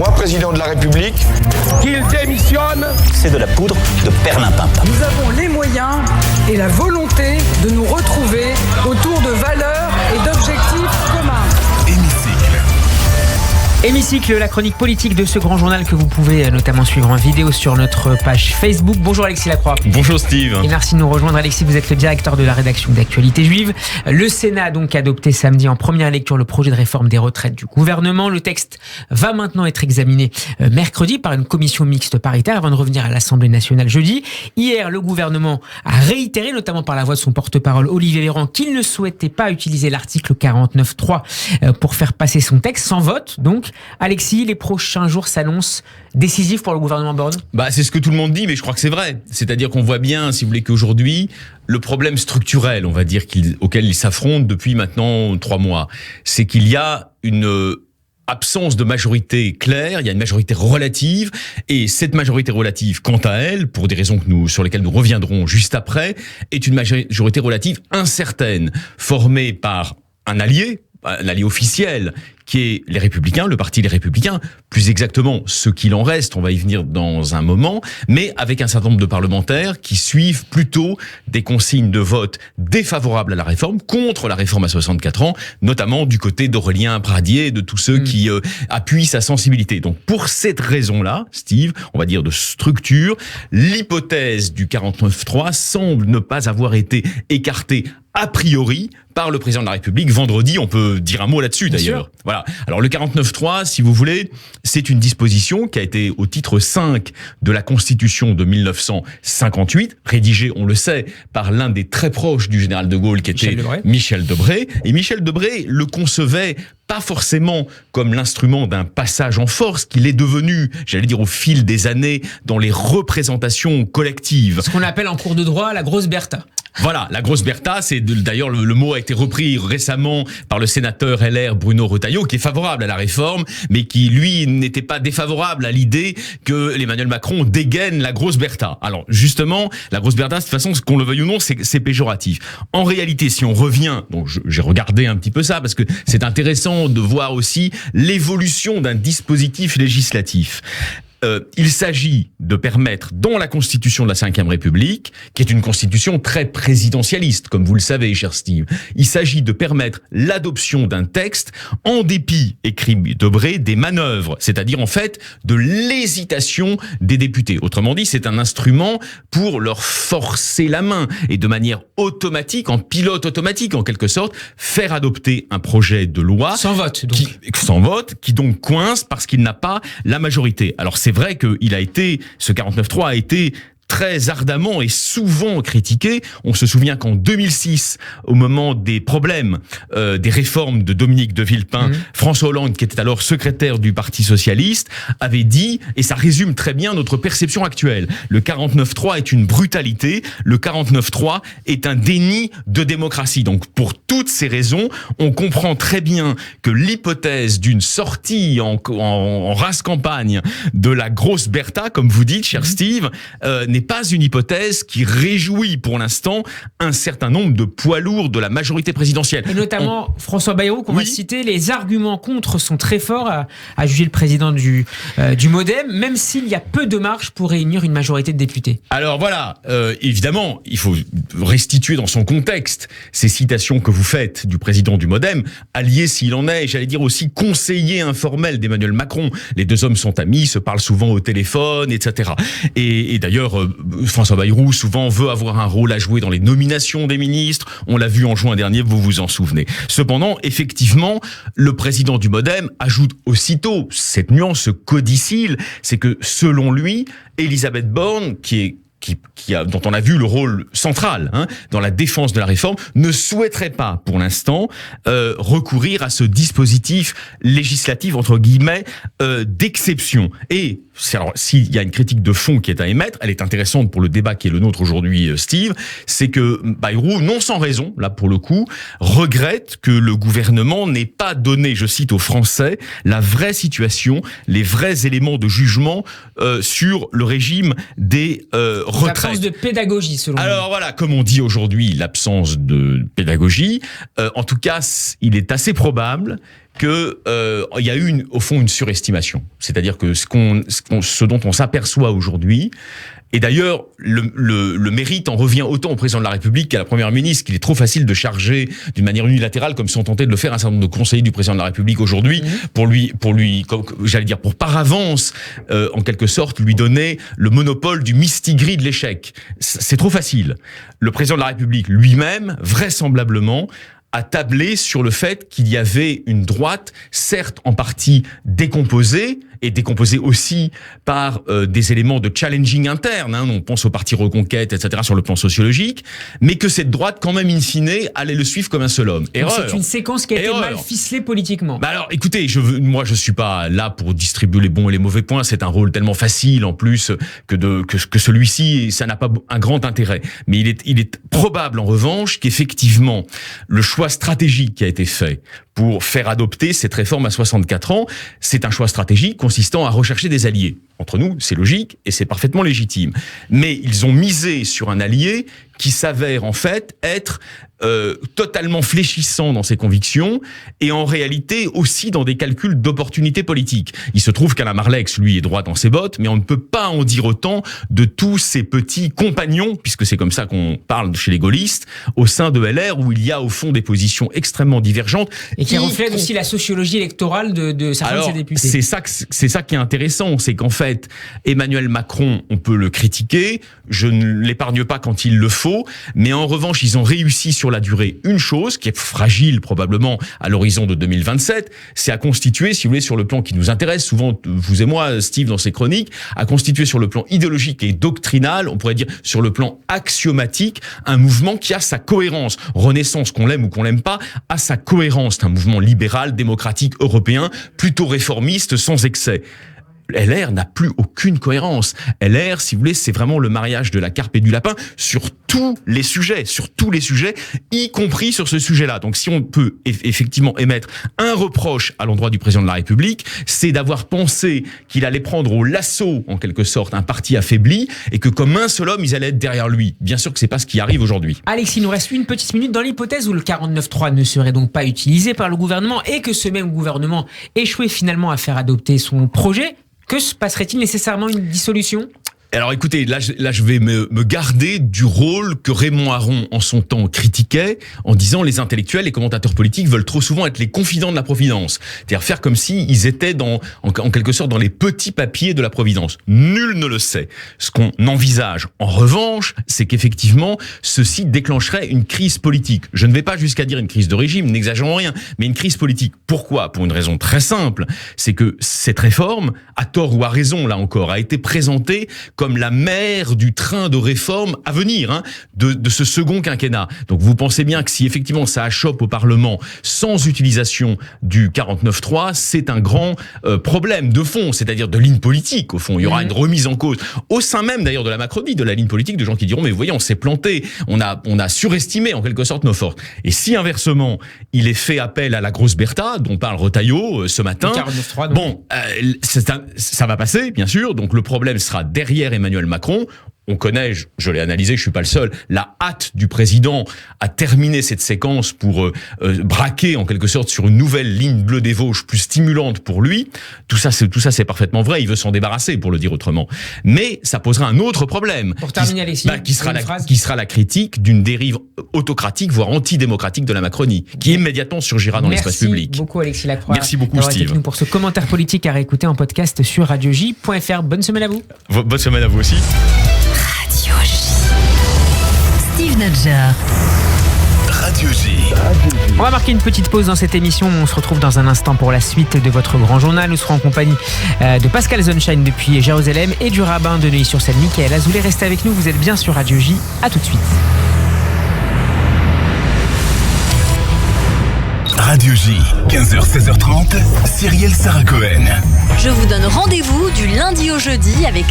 moi président de la République, qu'il démissionne. C'est de la poudre de perlimpinpin. Nous avons les moyens et la volonté de nous retrouver autour de valeurs et d'objectifs communs. Hémicycle, la chronique politique de ce grand journal que vous pouvez notamment suivre en vidéo sur notre page Facebook. Bonjour Alexis Lacroix. Bonjour Steve. Et merci de nous rejoindre. Alexis, vous êtes le directeur de la rédaction d'Actualité Juive. Le Sénat a donc adopté samedi en première lecture le projet de réforme des retraites du gouvernement. Le texte va maintenant être examiné mercredi par une commission mixte paritaire avant de revenir à l'Assemblée nationale jeudi. Hier, le gouvernement a réitéré, notamment par la voix de son porte-parole Olivier Véran, qu'il ne souhaitait pas utiliser l'article 49.3 pour faire passer son texte sans vote. Donc, Alexis, les prochains jours s'annoncent décisifs pour le gouvernement Borne ? C'est ce que tout le monde dit, mais je crois que c'est vrai. C'est-à-dire qu'on voit bien, si vous voulez, qu'aujourd'hui, le problème structurel, on va dire, auquel ils s'affrontent depuis maintenant 3 mois, c'est qu'il y a une absence de majorité claire, il y a une majorité relative, et cette majorité relative, quant à elle, pour des raisons sur lesquelles nous reviendrons juste après, est une majorité relative incertaine, formée par un allié officiel, qui est les Républicains, le parti Les Républicains, plus exactement ce qu'il en reste, on va y venir dans un moment, mais avec un certain nombre de parlementaires qui suivent plutôt des consignes de vote défavorables à la réforme, contre la réforme à 64 ans, notamment du côté d'Aurélien Pradier, de tous ceux qui appuient sa sensibilité. Donc pour cette raison-là, Steve, on va dire de structure, l'hypothèse du 49.3 semble ne pas avoir été écartée a priori par le président de la République vendredi. On peut dire un mot là-dessus d'ailleurs. Voilà. Alors le 49.3, si vous voulez, c'est une disposition qui a été au titre 5 de la Constitution de 1958, rédigée, on le sait, par l'un des très proches du général de Gaulle, qui était Michel Debré. Et Michel Debré le concevait pas forcément comme l'instrument d'un passage en force qu'il est devenu, j'allais dire au fil des années, dans les représentations collectives. Ce qu'on appelle en cours de droit la grosse Bertha. Voilà, la grosse Bertha, c'est d'ailleurs le mot a été repris récemment par le sénateur LR Bruno Retailleau, qui est favorable à la réforme, mais qui lui n'était pas défavorable à l'idée que Emmanuel Macron dégaine la grosse Bertha. Alors justement, la grosse Bertha, de toute façon, qu'on le veuille ou non, c'est péjoratif. En réalité, si on revient, donc j'ai regardé un petit peu ça parce que c'est intéressant de voir aussi l'évolution d'un dispositif législatif. Il s'agit de permettre, dans la Constitution de la Ve République, qui est une constitution très présidentialiste, comme vous le savez, cher Steve, il s'agit de permettre l'adoption d'un texte en dépit, écrit Debré, des manœuvres, c'est-à-dire en fait de l'hésitation des députés. Autrement dit, c'est un instrument pour leur forcer la main et de manière automatique, en pilote automatique en quelque sorte, faire adopter un projet de loi sans vote, donc. Qui donc coince parce qu'il n'a pas la majorité. Alors c'est vrai que ce 49.3 a été très ardemment et souvent critiqué. On se souvient qu'en 2006, au moment des problèmes des réformes de Dominique de Villepin, François Hollande, qui était alors secrétaire du Parti socialiste, avait dit, et ça résume très bien notre perception actuelle, le 49.3 est une brutalité, le 49.3 est un déni de démocratie. Donc pour toutes ces raisons, on comprend très bien que l'hypothèse d'une sortie en race campagne de la grosse Bertha, comme vous dites, cher Steve, n'est pas une hypothèse qui réjouit pour l'instant un certain nombre de poids lourds de la majorité présidentielle. Et notamment François Bayrou, qu'on va citer, les arguments contre sont très forts, à juger le président du MoDem, même s'il y a peu de marge pour réunir une majorité de députés. Alors voilà, évidemment, il faut restituer dans son contexte ces citations que vous faites du président du MoDem, allié s'il en est, j'allais dire aussi conseiller informel d'Emmanuel Macron. Les deux hommes sont amis, se parlent souvent au téléphone, etc. Et d'ailleurs, François Bayrou souvent veut avoir un rôle à jouer dans les nominations des ministres. On l'a vu en juin dernier, vous vous en souvenez. Cependant, effectivement, le président du MoDem ajoute aussitôt cette nuance codicile, c'est que selon lui, Elisabeth Borne, dont on a vu le rôle central dans la défense de la réforme, ne souhaiterait pas, pour l'instant, recourir à ce dispositif législatif, entre guillemets, d'exception. Et alors, s'il y a une critique de fond qui est à émettre, elle est intéressante pour le débat qui est le nôtre aujourd'hui, Steve, c'est que Bayrou, non sans raison, là pour le coup, regrette que le gouvernement n'ait pas donné, je cite, aux Français, la vraie situation, les vrais éléments de jugement sur le régime des retraites. L'absence de pédagogie, selon lui. Alors voilà, comme on dit aujourd'hui, l'absence de pédagogie. En tout cas, il est assez probable que il y a eu au fond une surestimation. C'est-à-dire que ce dont on s'aperçoit aujourd'hui, et d'ailleurs, le mérite en revient autant au président de la République qu'à la première ministre, qu'il est trop facile de charger d'une manière unilatérale, comme sont tentés de le faire un certain nombre de conseillers du président de la République aujourd'hui, pour lui, j'allais dire, pour par avance, en quelque sorte, lui donner le monopole du mistigris de l'échec. C'est trop facile. Le président de la République lui-même, vraisemblablement, a tablé sur le fait qu'il y avait une droite, certes en partie décomposée, et décomposée aussi par des éléments de challenging interne, on pense au parti Reconquête, etc., sur le plan sociologique, mais que cette droite, quand même, in fine, allait le suivre comme un seul homme. Erreur. C'est une séquence qui a été mal ficelée politiquement. Bah alors, écoutez, moi, je suis pas là pour distribuer les bons et les mauvais points, c'est un rôle tellement facile, en plus, que celui-ci, ça n'a pas un grand intérêt. Mais il est probable, en revanche, qu'effectivement, le choix stratégique qui a été fait pour faire adopter cette réforme à 64 ans, c'est un choix stratégique consistant à rechercher des alliés. Entre nous, c'est logique et c'est parfaitement légitime. Mais ils ont misé sur un allié qui s'avère en fait être totalement fléchissant dans ses convictions et en réalité aussi dans des calculs d'opportunité politique. Il se trouve qu'Alain Marlex, lui, est droit dans ses bottes, mais on ne peut pas en dire autant de tous ses petits compagnons, puisque c'est comme ça qu'on parle chez les gaullistes, au sein de LR, où il y a au fond des positions extrêmement divergentes. Et qui reflètent aussi la sociologie électorale de certains de ses députés. C'est ça qui est intéressant, c'est qu'en fait, Emmanuel Macron, on peut le critiquer, je ne l'épargne pas quand il le faut, mais en revanche, ils ont réussi sur la durée une chose, qui est fragile probablement à l'horizon de 2027, c'est à constituer, si vous voulez, sur le plan qui nous intéresse, souvent, vous et moi, Steve, dans ses chroniques, à constituer sur le plan idéologique et doctrinal, on pourrait dire sur le plan axiomatique, un mouvement qui a sa cohérence. Renaissance, qu'on l'aime ou qu'on l'aime pas, a sa cohérence. C'est un mouvement libéral, démocratique, européen, plutôt réformiste, sans excès. LR n'a plus aucune cohérence. LR, si vous voulez, c'est vraiment le mariage de la carpe et du lapin sur tous les sujets, y compris sur ce sujet-là. Donc si on peut effectivement émettre un reproche à l'endroit du président de la République, c'est d'avoir pensé qu'il allait prendre au lasso, en quelque sorte, un parti affaibli et que comme un seul homme, ils allaient être derrière lui. Bien sûr que c'est pas ce qui arrive aujourd'hui. Alexis, il nous reste une petite minute. Dans l'hypothèse où le 49.3 ne serait donc pas utilisé par le gouvernement et que ce même gouvernement échouait finalement à faire adopter son projet, que se passerait-il nécessairement une dissolution ? Alors écoutez, là je vais me garder du rôle que Raymond Aron en son temps critiquait en disant les intellectuels, les commentateurs politiques veulent trop souvent être les confidents de la Providence. C'est-à-dire faire comme si ils étaient en quelque sorte dans les petits papiers de la Providence. Nul ne le sait. Ce qu'on envisage en revanche, c'est qu'effectivement ceci déclencherait une crise politique. Je ne vais pas jusqu'à dire une crise de régime, n'exagérons rien, mais une crise politique. Pourquoi ? Pour une raison très simple, c'est que cette réforme, à tort ou à raison là encore, a été présentée comme la mère du train de réforme à venir, de ce second quinquennat. Donc vous pensez bien que si effectivement ça achoppe au Parlement sans utilisation du 49.3, c'est un grand problème de fond, c'est-à-dire de ligne politique au fond. Il y aura une remise en cause au sein même d'ailleurs de la Macronie, de la ligne politique, de gens qui diront mais vous voyez on s'est planté, on a surestimé en quelque sorte nos forces. Et si inversement il est fait appel à la grosse Bertha dont parle Retailleau ce matin, bon ça va passer bien sûr. Donc le problème sera derrière Emmanuel Macron. On connaît, je l'ai analysé, je suis pas le seul, la hâte du président à terminer cette séquence pour braquer en quelque sorte sur une nouvelle ligne bleue des Vosges plus stimulante pour lui. Tout ça c'est parfaitement vrai. Il veut s'en débarrasser, pour le dire autrement. Mais ça posera un autre problème. Pour terminer, Alexis, qui sera la critique d'une dérive autocratique, voire antidémocratique de la Macronie, qui immédiatement surgira dans l'espace public. Merci beaucoup, Alexis Lacroix. Merci beaucoup, Steve. Avec nous pour ce commentaire politique à réécouter en podcast sur radioj.fr. Bonne semaine à vous. Bonne semaine à vous aussi. Radio J. Steve Nadjar. Radio J. On va marquer une petite pause dans cette émission. On se retrouve dans un instant pour la suite de votre grand journal. Nous serons en compagnie de Pascal Sunshine depuis Jérusalem et du rabbin de Neuilly-sur-Seine, Michael Azoulay. Restez avec nous, vous êtes bien sur Radio J. À tout de suite. Radio J, 15h-16h30, Cyrielle Sarah Cohen. Je vous donne rendez-vous du lundi au jeudi avec